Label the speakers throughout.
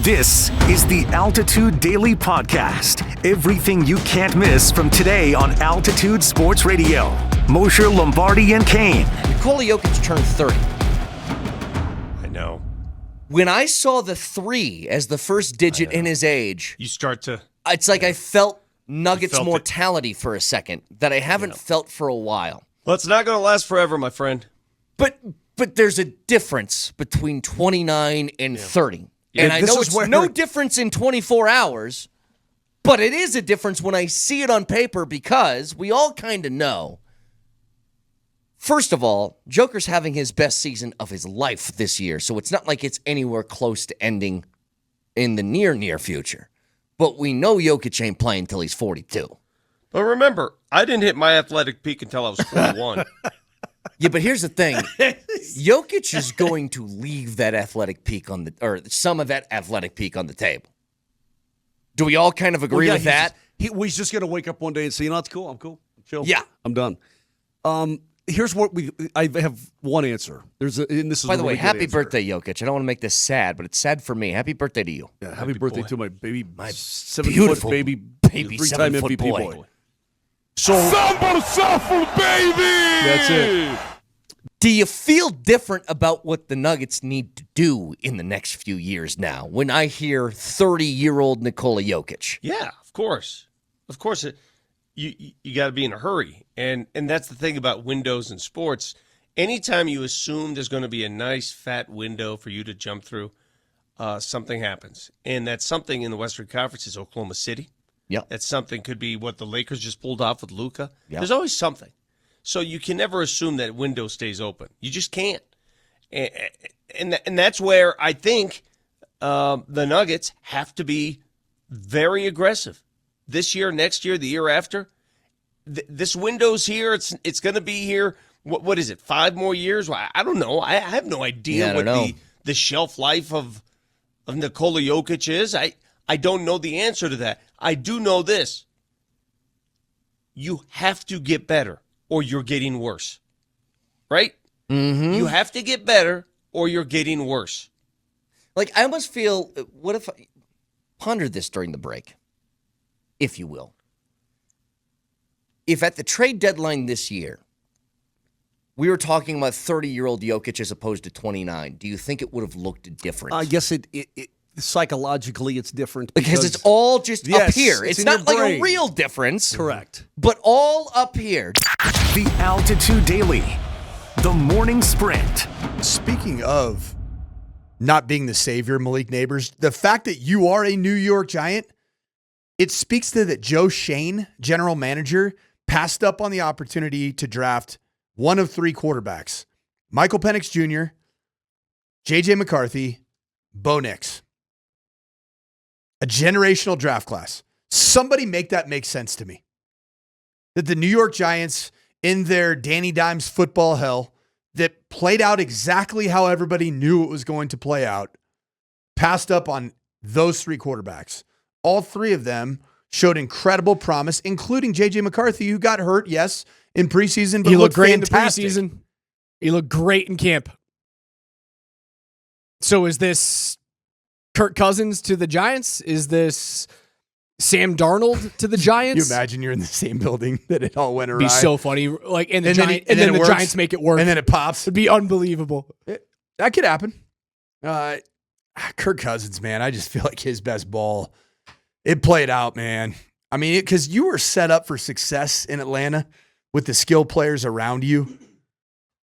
Speaker 1: This is the Altitude Daily Podcast. Everything you can't miss from today on Altitude Sports Radio. Mosher, Lombardi, and Kane.
Speaker 2: Nikola Jokic turned 30.
Speaker 3: I know.
Speaker 2: When I saw the 3 as the first digit in his age,
Speaker 3: You start to...
Speaker 2: it's like I felt Nuggets
Speaker 3: felt
Speaker 2: mortality for a second that I haven't felt for a while.
Speaker 3: Well, it's not going to last forever, my friend.
Speaker 2: But there's a difference between 29 and 30. And I
Speaker 4: this
Speaker 2: know
Speaker 4: is
Speaker 2: it's
Speaker 4: where-
Speaker 2: no difference in 24 hours, but it is a difference when I see it on paper because we all kind of know. First of all, Joker's having his best season of his life this year, so it's not like it's anywhere close to ending in the near future. But we know Jokic ain't playing until he's 42.
Speaker 3: But remember, I didn't hit my athletic peak until I was 41.
Speaker 2: Yeah, but here's the thing. Jokic is going to leave that athletic peak or some of that athletic peak on the table. Do we all kind of agree with that?
Speaker 4: He's just going to wake up one day and say, you know, it's cool. I'm cool. I'm chill.
Speaker 2: Yeah.
Speaker 4: I'm done. Here's what I have one answer. And this is
Speaker 2: By the
Speaker 4: a
Speaker 2: way,
Speaker 4: really good
Speaker 2: happy
Speaker 4: answer.
Speaker 2: birthday, Jokic. I don't want to make this sad, but it's sad for me. Happy birthday to you.
Speaker 4: Yeah, happy birthday
Speaker 3: boy.
Speaker 4: to my baby, my
Speaker 2: beautiful
Speaker 4: 7-foot baby,
Speaker 2: baby
Speaker 4: 3-time
Speaker 2: 7-foot
Speaker 4: MVP
Speaker 2: boy.
Speaker 4: boy. So that's it.
Speaker 2: Do you feel different about what the Nuggets need to do in the next few years now when I hear 30-year-old Nikola Jokic?
Speaker 3: Yeah, of course. Of course, you got to be in a hurry. And that's the thing about windows in sports. Anytime you assume there's going to be a nice fat window for you to jump through, something happens. And that something in the Western Conference is Oklahoma City.
Speaker 2: Yeah.
Speaker 3: That something could be what the Lakers just pulled off with Luka.
Speaker 2: Yeah.
Speaker 3: There's always something. So you can never assume that window stays open. You just can't. And that's where I think the Nuggets have to be very aggressive. This year, next year, the year after. This window's here. It's going to be here. What is it, 5 more years? Well, I don't know. I have no idea what the shelf life of Nikola Jokic is. I don't know the answer to that. I do know this. You have to get better or you're getting worse. Right?
Speaker 2: Mm-hmm.
Speaker 3: You have to get better or you're getting worse.
Speaker 2: Like, I almost feel, what if I pondered this during the break, if you will. If at the trade deadline this year, we were talking about 30-year-old Jokic as opposed to 29, do you think it would have looked different?
Speaker 4: I guess it psychologically it's different
Speaker 2: because it's all just up here. It's
Speaker 4: in
Speaker 2: not
Speaker 4: your
Speaker 2: like
Speaker 4: brain.
Speaker 2: a real difference.
Speaker 4: Correct.
Speaker 2: But all up here.
Speaker 1: The Altitude Daily. The Morning Sprint.
Speaker 5: Speaking of not being the savior, Malik Nabers, the fact that you are a New York Giant, it speaks to that Joe Shane, general manager, passed up on the opportunity to draft one of 3 quarterbacks. Michael Penix Jr., J.J. McCarthy, Bo Nix. A generational draft class. Somebody make that make sense to me. That the New York Giants, in their Danny Dimes football hell, that played out exactly how everybody knew it was going to play out, passed up on those 3 quarterbacks. All 3 of them showed incredible promise, including J.J. McCarthy, who got hurt, yes, in preseason, but
Speaker 6: He looked great
Speaker 5: fantastic.
Speaker 6: in the preseason. He looked great in camp. So is this Kirk Cousins to the Giants? Is this Sam Darnold to the Giants?
Speaker 5: You imagine you're in the same building that it all went awry.
Speaker 6: It'd be so funny. Like, and
Speaker 5: And then it
Speaker 6: the
Speaker 5: works.
Speaker 6: Giants make it work.
Speaker 5: And then it pops.
Speaker 6: It'd be unbelievable.
Speaker 5: That could happen. Kirk Cousins, man, I just feel like his best ball, it played out, man. I mean, because you were set up for success in Atlanta with the skill players around you.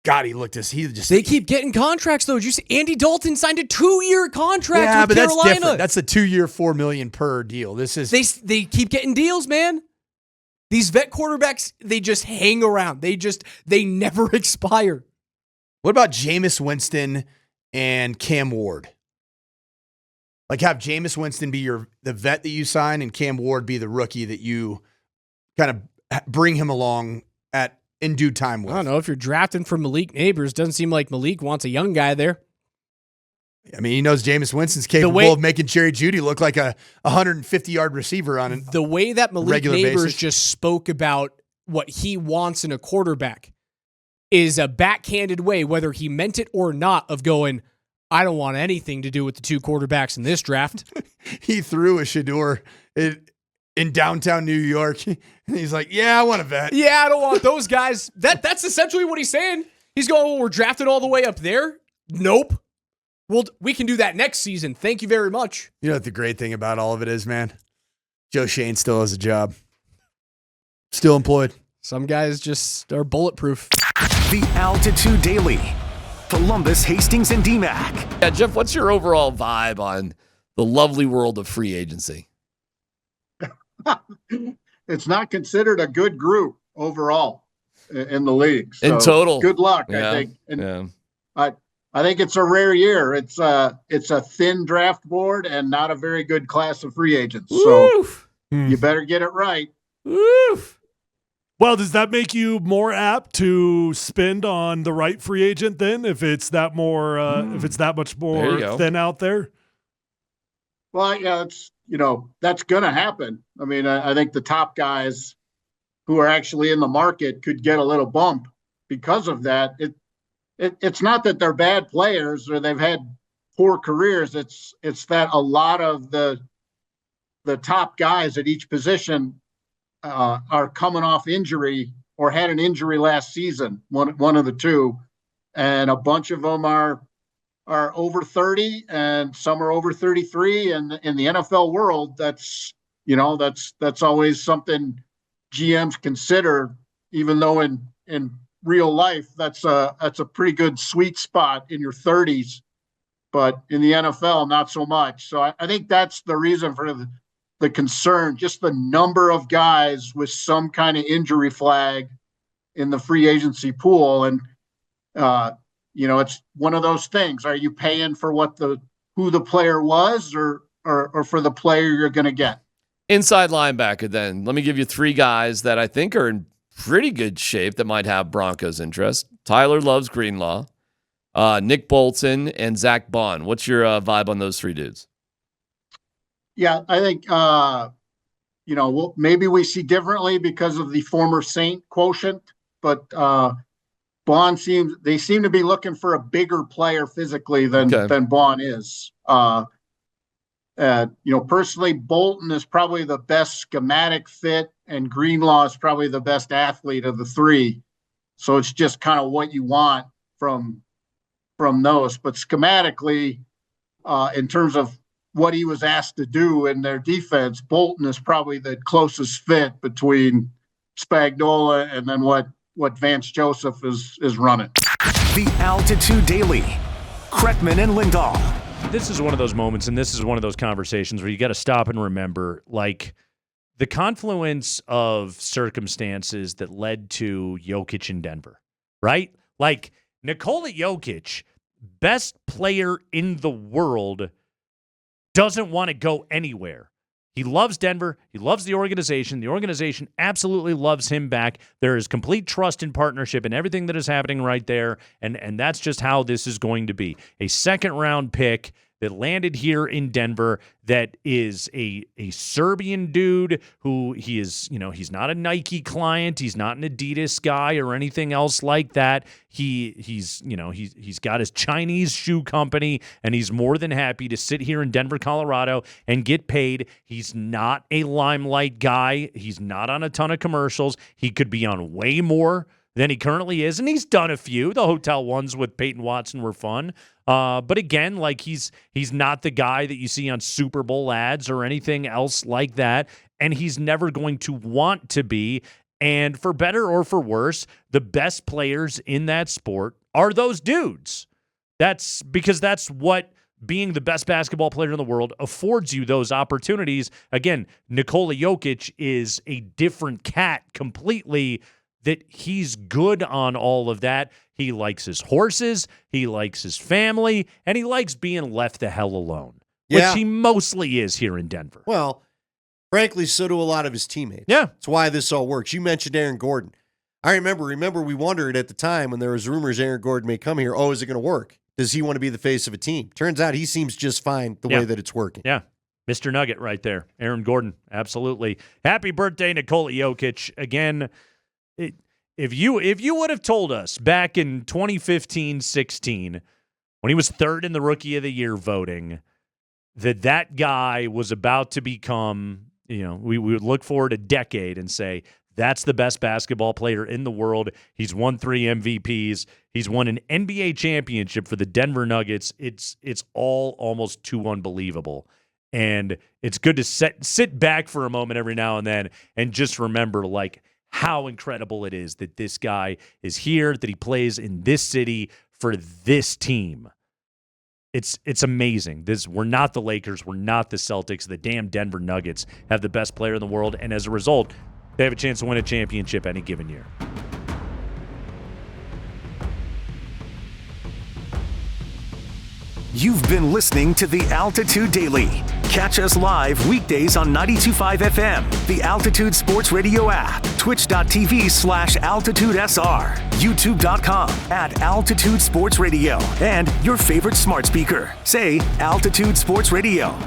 Speaker 5: God, he just.
Speaker 6: They keep getting contracts, though. Did you see Andy Dalton signed a 2-year contract
Speaker 5: yeah,
Speaker 6: with
Speaker 5: but
Speaker 6: Carolina?
Speaker 5: that's different. That's a 2-year, $4 million per deal. This is
Speaker 6: They keep getting deals, man. These vet quarterbacks, they just hang around. They never expire.
Speaker 5: What about Jameis Winston and Cam Ward? Like have Jameis Winston be the vet that you sign and Cam Ward be the rookie that you kind of bring him along in due time with.
Speaker 6: I don't know. If you're drafting for Malik Nabers, doesn't seem like Malik wants a young guy there.
Speaker 5: I mean, he knows Jameis Winston's capable of making Jerry Jeudy look like a 150-yard receiver on
Speaker 6: the way that Malik
Speaker 5: regular
Speaker 6: Nabers
Speaker 5: basis.
Speaker 6: just spoke about what he wants in a quarterback is a backhanded way, whether he meant it or not, of going, I don't want anything to do with the 2 quarterbacks in this draft.
Speaker 5: He threw a Shedeur in downtown New York, and he's like, "Yeah, I want to vet."
Speaker 6: Yeah, I don't want those guys. That's essentially what he's saying. He's going, "Well, we're drafted all the way up there." Nope. Well, we can do that next season. Thank you very much.
Speaker 5: You know what the great thing about all of it is, man? Joe Shane still has a job. Still employed.
Speaker 6: Some guys just are bulletproof.
Speaker 1: The Altitude Daily. Columbus, Hastings, and DMAC.
Speaker 7: Yeah, Jeff, what's your overall vibe on the lovely world of free agency?
Speaker 8: It's not considered a good group overall in the league. So
Speaker 7: in total.
Speaker 8: Good luck,
Speaker 7: Yeah.
Speaker 8: I think. And I think it's a rare year. It's a thin draft board and not a very good class of free agents. So you better get it right.
Speaker 7: Oof.
Speaker 9: Well, does that make you more apt to spend on the right free agent then, if it's that more, if it's that much more thin out there?
Speaker 8: Well, yeah, that's going to happen. I mean, I think the top guys who are actually in the market could get a little bump because of that. It's not that they're bad players or they've had poor careers. It's that a lot of the top guys at each position are coming off injury or had an injury last season, one of the two, and a bunch of them are over 30 and some are over 33. And in the NFL world, that's always something GMs consider, even though in real life, that's a pretty good sweet spot in your 30s, but in the NFL, not so much. So I think that's the reason for the concern, just the number of guys with some kind of injury flag in the free agency pool. And, it's one of those things. Are you paying for who the player was or for the player you're going to get?
Speaker 7: Inside linebacker then. Let me give you 3 guys that I think are in pretty good shape that might have Broncos interest. Tyler Loves Greenlaw, Nick Bolton, and Zach Bond. What's your vibe on those 3 dudes?
Speaker 8: Yeah, I think, maybe we see differently because of the former Saint quotient, but Bond seem to be looking for a bigger player physically than Bond is. Personally, Bolton is probably the best schematic fit, and Greenlaw is probably the best athlete of the 3. So it's just kind of what you want from those. But schematically, in terms of what he was asked to do in their defense, Bolton is probably the closest fit between Spagnuolo and then what Vance Joseph is running.
Speaker 1: The Altitude Daily. Kretman and Lindahl.
Speaker 10: This is one of those moments, and this is one of those conversations where you got to stop and remember, like, the confluence of circumstances that led to Jokic in Denver, right? Like, Nikola Jokic, best player in the world, doesn't want to go anywhere. He loves Denver. He loves the organization. The organization absolutely loves him back. There is complete trust and partnership in everything that is happening right there, and that's just how this is going to be. A second-round pick that landed here in Denver that is a Serbian dude who he's not a Nike client. He's not an Adidas guy or anything else like that. He's got his Chinese shoe company, and he's more than happy to sit here in Denver, Colorado and get paid. He's not a limelight guy. He's not on a ton of commercials. He could be on way more than he currently is, and he's done a few. The hotel ones with Peyton Watson were fun. But again, like he's not the guy that you see on Super Bowl ads or anything else like that, and he's never going to want to be. And for better or for worse, the best players in that sport are those dudes. That's because that's what being the best basketball player in the world affords you, those opportunities. Again, Nikola Jokic is a different cat completely, that he's good on all of that. He likes his horses, he likes his family, and he likes being left the hell alone, which he mostly is here in Denver.
Speaker 3: Well, frankly, so do a lot of his teammates.
Speaker 10: Yeah.
Speaker 3: That's why this all works. You mentioned Aaron Gordon. I remember we wondered at the time when there was rumors Aaron Gordon may come here, is it going to work? Does he want to be the face of a team? Turns out he seems just fine the way that it's working.
Speaker 10: Yeah. Mr. Nugget right there. Aaron Gordon. Absolutely. Happy birthday, Nikola Jokic. Again, if you would have told us back in 2015-16 when he was third in the Rookie of the Year voting, that guy was about to become, we would look forward a decade and say, that's the best basketball player in the world. He's won 3 MVPs. He's won an NBA championship for the Denver Nuggets. It's all almost too unbelievable. And it's good to sit back for a moment every now and then and just remember, like, how incredible it is that this guy is here, that he plays in this city for this team. It's amazing. We're not the Lakers. We're not the Celtics. The damn Denver Nuggets have the best player in the world. And as a result, they have a chance to win a championship any given year.
Speaker 1: You've been listening to the Altitude Daily. Catch us live weekdays on 92.5 FM, the Altitude Sports Radio app, twitch.tv/AltitudeSR, youtube.com/Altitude Sports Radio, and your favorite smart speaker. Say Altitude Sports Radio.